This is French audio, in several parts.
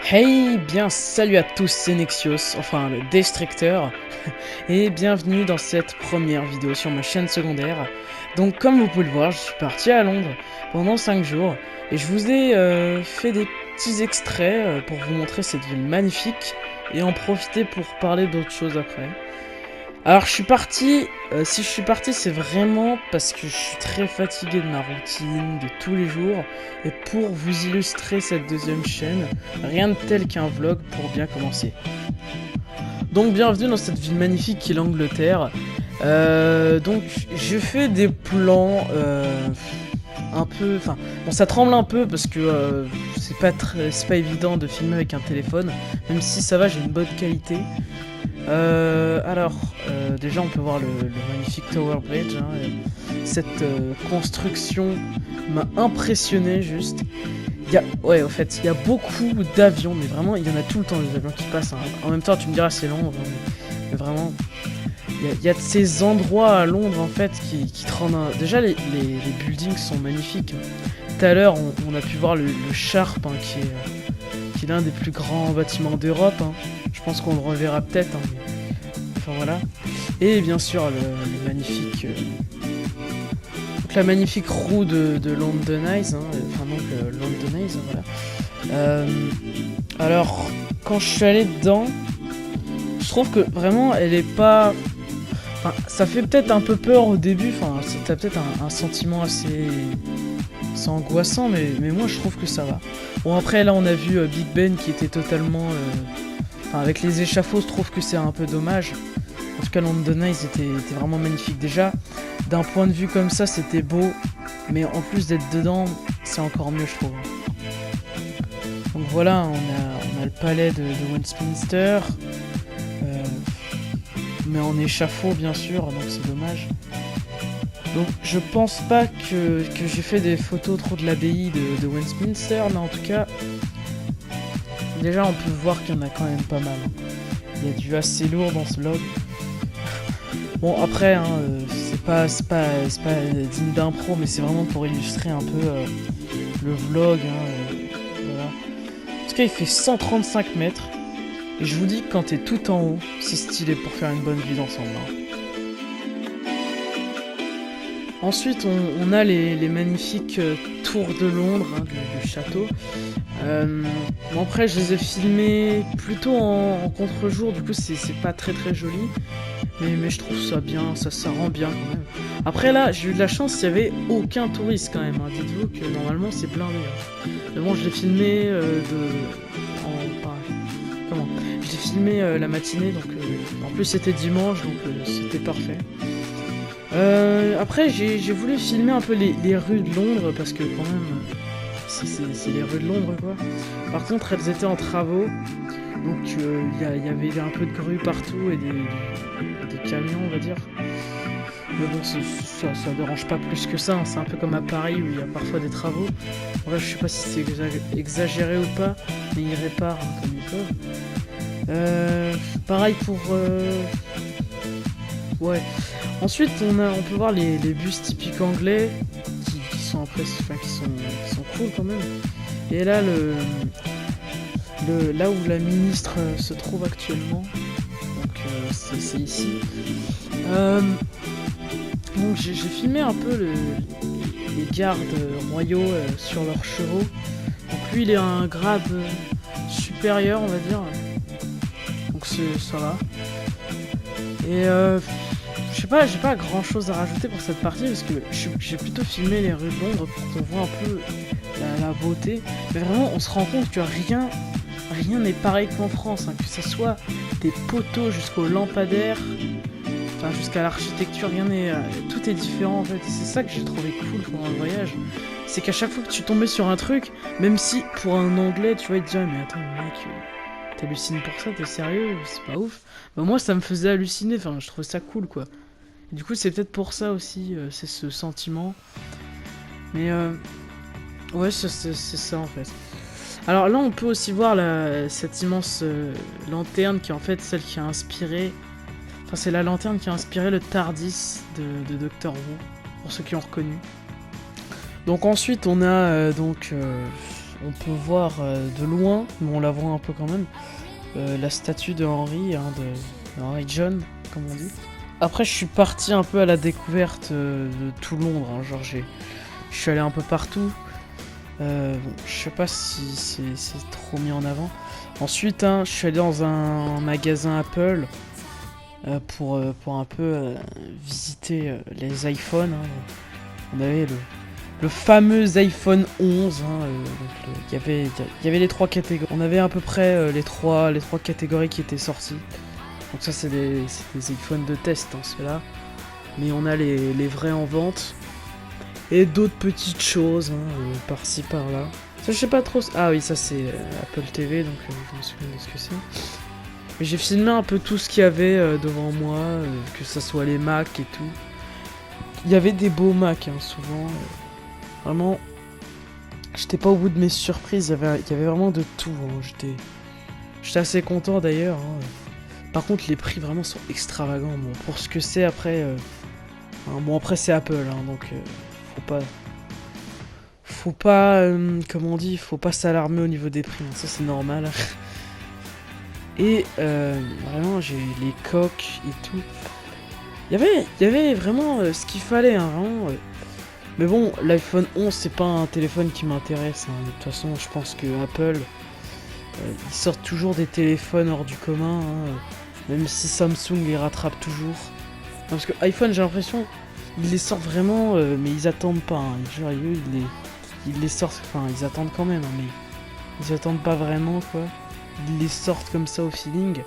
Hey, bien salut à tous, c'est Nexios, enfin le Destructeur, et bienvenue dans cette première vidéo sur ma chaîne secondaire. Donc comme vous pouvez le voir, je suis parti à Londres pendant 5 jours, et je vous ai fait des petits extraits pour vous montrer cette ville magnifique, et en profiter pour parler d'autres choses après. Alors je suis parti, si je suis parti c'est vraiment parce que je suis très fatigué de ma routine, de tous les jours, et pour vous illustrer cette deuxième chaîne, rien de tel qu'un vlog pour bien commencer. Donc bienvenue dans cette ville magnifique qui est l'Angleterre. Donc je fais des plans un peu, enfin bon ça tremble un peu parce que c'est pas évident de filmer avec un téléphone, même si ça va, j'ai une bonne qualité. Déjà on peut voir le magnifique Tower Bridge, hein, cette construction m'a impressionné juste. Ouais, au fait, il y a beaucoup d'avions, mais vraiment il y en a tout le temps des avions qui passent, hein. En même temps tu me diras c'est Londres, mais vraiment, il y a de ces endroits à Londres en fait qui te rendent... Déjà les buildings sont magnifiques. Tout à l'heure on a pu voir le Sharp, hein, qui est l'un des plus grands bâtiments d'Europe, hein. Je pense qu'on le reverra peut-être, hein. Enfin voilà. Et bien sûr le magnifique... donc la magnifique roue de London Eyes, hein. Enfin donc London Eyes, voilà. Alors, quand je suis allé dedans, je trouve que vraiment elle est pas... Enfin, ça fait peut-être un peu peur au début, enfin t'as peut-être un sentiment assez angoissant, mais moi je trouve que ça va. Bon après là on a vu Big Ben qui était totalement... Enfin, avec les échafauds je trouve que c'est un peu dommage. En tout cas London Eyes était vraiment magnifique déjà. D'un point de vue comme ça c'était beau, mais en plus d'être dedans c'est encore mieux je trouve. Donc voilà, on a le palais de Westminster, mais en échafaud bien sûr, donc c'est dommage. Donc je pense pas que j'ai fait des photos trop de l'abbaye de Westminster, mais en tout cas, déjà on peut voir qu'il y en a quand même pas mal. Il y a du assez lourd dans ce vlog. Bon après, hein, c'est pas digne d'impro, mais c'est vraiment pour illustrer un peu le vlog. Hein, voilà. En tout cas il fait 135 mètres, et je vous dis que quand t'es tout en haut, c'est stylé pour faire une bonne vue d'ensemble, hein. Ensuite, on a les magnifiques tours de Londres, hein, du château. Après, je les ai filmés plutôt en contre-jour, du coup, c'est pas très joli. Mais je trouve ça bien, ça rend bien quand même. Après, là, j'ai eu de la chance, il y avait aucun touriste quand même, hein. Dites-vous que normalement, c'est blindé, hein. Mais bon, je l'ai filmé Je l'ai filmé la matinée, donc en plus, c'était dimanche, donc c'était parfait. Après j'ai voulu filmer un peu les rues de Londres parce que quand même c'est les rues de Londres quoi. Par contre elles étaient en travaux, donc il y avait un peu de grue partout et des camions on va dire. Mais bon ça dérange pas plus que ça, hein. C'est un peu comme à Paris où il y a parfois des travaux. En vrai je sais pas si c'est exagéré ou pas, mais ils réparent, hein, comme ils peuvent. Pareil pour... Ouais. Ensuite, on peut voir les bus typiques anglais qui sont qui sont cool quand même. Et là, là où la ministre se trouve actuellement, donc c'est ici. Donc j'ai filmé un peu les gardes royaux sur leurs chevaux. Donc lui, il est à un grade supérieur, on va dire. Donc ça va. Et je sais pas, j'ai pas grand chose à rajouter pour cette partie parce que j'ai plutôt filmé les rues de Londres pour qu'on voit un peu la beauté. Mais vraiment, on se rend compte que rien n'est pareil qu'en France, hein. Que ce soit des poteaux jusqu'aux lampadaires, enfin jusqu'à l'architecture, tout est différent en fait. Et c'est ça que j'ai trouvé cool pendant le voyage. C'est qu'à chaque fois que tu tombais sur un truc, même si pour un anglais, tu vois, il te dirait mais attends mec, t'hallucines pour ça, t'es sérieux, c'est pas ouf. Bah moi ça me faisait halluciner, enfin je trouvais ça cool quoi. Du coup, c'est peut-être pour ça aussi, c'est ce sentiment. Mais ouais, c'est ça en fait. Alors là, on peut aussi voir cette immense lanterne qui est en fait celle qui a inspiré... Enfin, c'est la lanterne qui a inspiré le TARDIS de Doctor Who, pour ceux qui ont reconnu. Donc ensuite, on a on peut voir de loin, mais on la voit un peu quand même, la statue de Henry, hein, de Henry John, comme on dit. Après, je suis parti un peu à la découverte de tout Londres, hein, genre je suis allé un peu partout. Bon, je sais pas si c'est trop mis en avant. Ensuite, hein, je suis allé dans un magasin Apple pour un peu visiter les iPhones. Hein. On avait le fameux iPhone 11. Hein, il y avait les 3 catégories. On avait à peu près les trois catégories qui étaient sorties. Donc ça, c'est des iPhones de test, hein, ceux-là. Mais on a les vrais en vente. Et d'autres petites choses, hein, par-ci, par-là. Ça, je sais pas trop... Ah oui, ça, c'est Apple TV, donc je me souviens de ce que c'est. Mais j'ai filmé un peu tout ce qu'il y avait devant moi, que ça soit les Mac et tout. Il y avait des beaux Mac, hein, souvent. Vraiment, j'étais pas au bout de mes surprises, il y avait vraiment de tout. Hein. J'étais assez content, d'ailleurs. Hein. Par contre, les prix, vraiment, sont extravagants. Bon, pour ce que c'est, après... hein, bon, après, c'est Apple, hein, donc... Faut pas, comment on dit, faut pas s'alarmer au niveau des prix, hein, ça c'est normal. Et vraiment j'ai les coques et tout. Il y avait vraiment ce qu'il fallait, hein, vraiment. Mais bon, l'iPhone 11 c'est pas un téléphone qui m'intéresse. Hein. De toute façon, je pense que Apple, ils sortent toujours des téléphones hors du commun, hein, même si Samsung les rattrape toujours. Parce que iPhone, j'ai l'impression, ils les sortent vraiment, mais ils attendent pas. Hein. Genre, ils les sortent, enfin, ils attendent quand même, hein, mais ils attendent pas vraiment, quoi. Ils les sortent comme ça au feeling.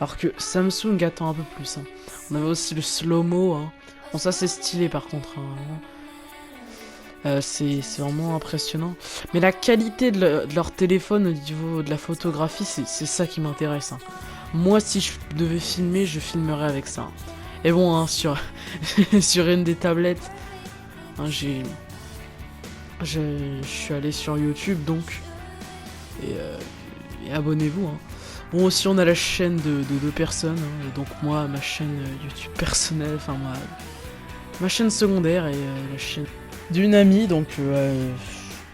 Alors que Samsung attend un peu plus. Hein. On avait aussi le slow-mo. Hein. Bon, ça, c'est stylé, par contre. Hein, c'est vraiment impressionnant. Mais la qualité de leur téléphone au niveau de la photographie, c'est ça qui m'intéresse. Hein. Moi, si je devais filmer, je filmerais avec ça. Hein. Et bon, hein, sur une des tablettes, hein, je suis allé sur YouTube, donc, et abonnez-vous. Hein. Bon, aussi, on a la chaîne de 2 personnes, hein, donc moi, ma chaîne YouTube personnelle, enfin, ma chaîne secondaire, et la chaîne d'une amie, donc,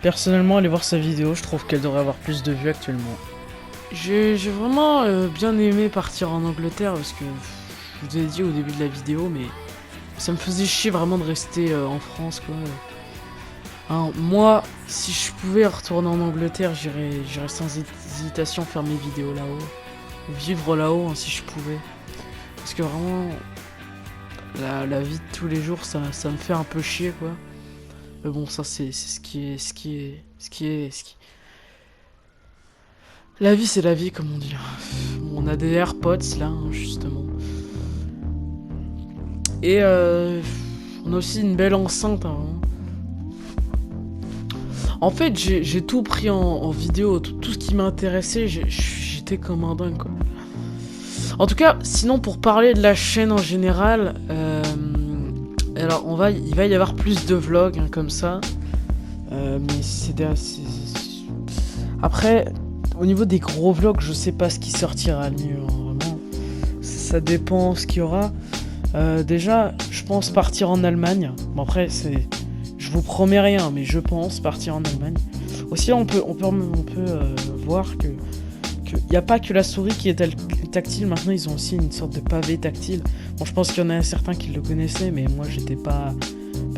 personnellement, allez voir sa vidéo, je trouve qu'elle devrait avoir plus de vues actuellement. J'ai vraiment bien aimé partir en Angleterre, parce que... Je vous ai dit au début de la vidéo, mais ça me faisait chier vraiment de rester en France, quoi. Hein, moi, si je pouvais retourner en Angleterre, j'irais sans hésitation faire mes vidéos là-haut. Vivre là-haut, hein, si je pouvais. Parce que vraiment, la vie de tous les jours, ça me fait un peu chier, quoi. Mais bon, ça, c'est ce qui est. La vie, c'est la vie, comme on dit. On a des AirPods, là, hein, justement. Et on a aussi une belle enceinte. Hein. En fait, j'ai tout pris en vidéo. Tout ce qui m'intéressait, j'étais comme un dingue, quoi. En tout cas, sinon, pour parler de la chaîne en général, alors il va y avoir plus de vlogs, hein, comme ça. Mais après, au niveau des gros vlogs, je sais pas ce qui sortira le mieux. Hein, vraiment, ça dépend ce qu'il y aura. Déjà, je pense partir en Allemagne. Bon, après, je vous promets rien, mais je pense partir en Allemagne. Aussi, on peut voir que y a pas que la souris qui est tactile. Maintenant, ils ont aussi une sorte de pavé tactile. Bon, je pense qu'il y en a certains qui le connaissaient, mais moi, j'étais pas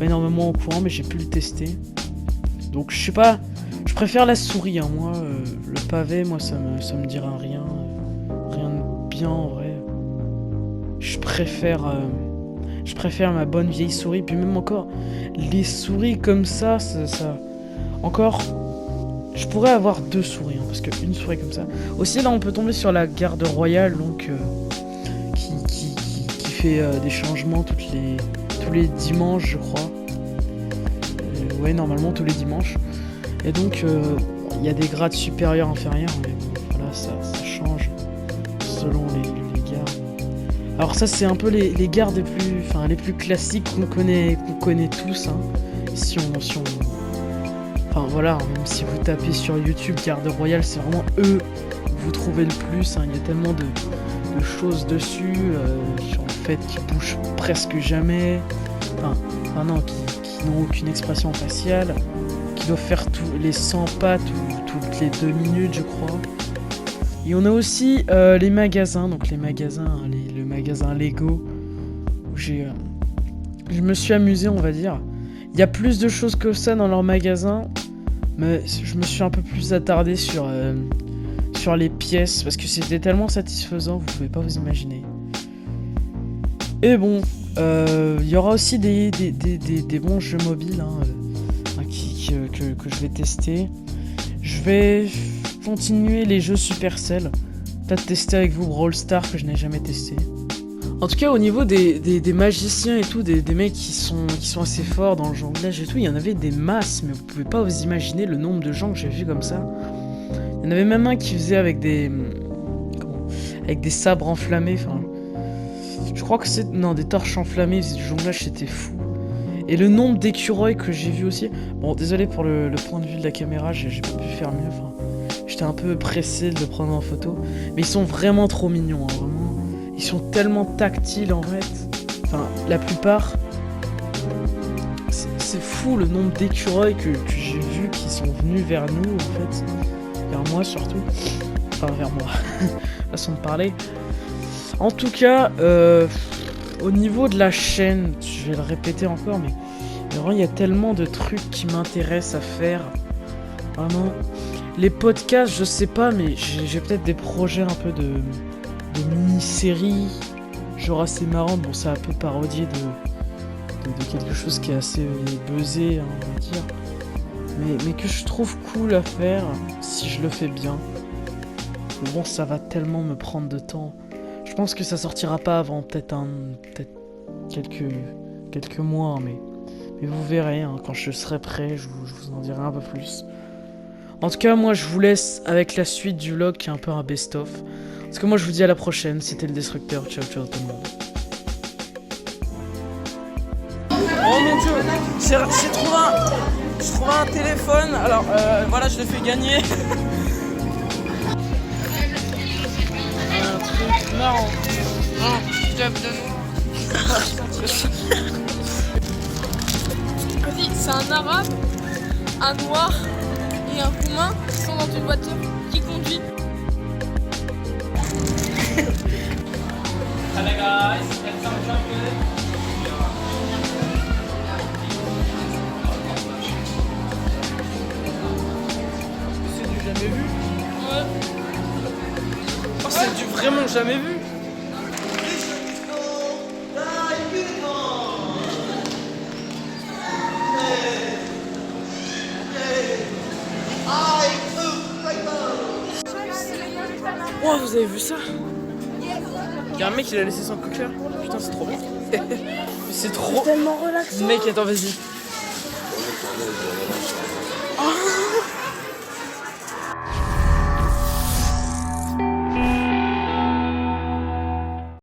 énormément au courant, mais j'ai pu le tester. Donc, je sais pas. Je préfère la souris. Hein. Moi, le pavé, moi, ça me dira rien de bien en vrai. Je préfère ma bonne vieille souris. Puis même encore, les souris comme ça. Encore, je pourrais avoir 2 souris, hein, parce qu'une souris comme ça. Aussi, là, on peut tomber sur la garde royale, donc qui fait des changements tous les dimanches, je crois. Ouais, normalement tous les dimanches. Et donc, il y a des grades supérieurs, inférieurs, mais voilà, ça change selon les gardes. Alors ça, c'est un peu les gardes les plus classiques qu'on connaît tous. Hein. Si on Enfin voilà, même si vous tapez sur YouTube garde royale, c'est vraiment eux que vous trouvez le plus. Hein. Il y a tellement de choses dessus, sur le fait qu'ils bougent presque jamais. Enfin non, qui n'ont aucune expression faciale, qui doivent faire tous les 100 pas toutes les 2 minutes, je crois. Et on a aussi les magasins, donc les magasins, le magasin Lego, où je me suis amusé, on va dire. Il y a plus de choses que ça dans leur magasin, mais je me suis un peu plus attardé sur les pièces, parce que c'était tellement satisfaisant, vous pouvez pas vous imaginer. Et bon, il y aura aussi des bons jeux mobiles que je vais tester. Je vais continuer les jeux Supercell. Peut-être tester avec vous Brawl Stars que je n'ai jamais testé. En tout cas, au niveau des magiciens et tout, des mecs qui sont assez forts dans le jonglage et tout, il y en avait des masses, mais vous pouvez pas vous imaginer le nombre de gens que j'ai vu comme ça. Il y en avait même un qui faisait avec des sabres enflammés, enfin... Je crois que c'est... Non, des torches enflammées, du jonglage, c'était fou. Et le nombre d'écureuils que j'ai vu aussi... Bon, désolé pour le point de vue de la caméra, j'ai pas pu faire mieux, enfin... J'étais un peu pressé de le prendre en photo. Mais ils sont vraiment trop mignons, hein, vraiment. Ils sont tellement tactiles, en fait. Enfin, la plupart... C'est fou le nombre d'écureuils que j'ai vu qui sont venus vers nous, en fait. Vers moi, surtout. Enfin, vers moi. Façon de parler. En tout cas, au niveau de la chaîne, je vais le répéter encore, mais vraiment, il y a tellement de trucs qui m'intéressent à faire. Vraiment. Les podcasts, je sais pas, mais j'ai peut-être des projets un peu de mini-séries, genre assez marrantes. Bon, c'est un peu parodié de quelque chose qui est assez buzzé, hein, on va dire. Mais que je trouve cool à faire, si je le fais bien. Mais bon, ça va tellement me prendre de temps. Je pense que ça sortira pas avant peut-être quelques mois, hein, mais vous verrez, hein, quand je serai prêt, je vous en dirai un peu plus. En tout cas, moi je vous laisse avec la suite du vlog qui est un peu un best-of. Parce que moi je vous dis à la prochaine, c'était le Destructeur, ciao ciao tout le monde. Oh mon dieu, j'ai trouvé un téléphone, alors voilà, je l'ai fait gagner. Un truc marrant. Job de nous. Vas-y, c'est un arabe, un noir et un roumain qui sont dans une voiture qui conduit. Hello guys, get some chocolate. C'est du jamais vu. Ouais. Oh, c'est du vraiment jamais vu. Oh, vous avez vu ça? Il y a un mec qui a laissé son coquillard. Putain, c'est trop bien. C'est trop... Tellement relaxant. Mec, attends, vas-y. Oh.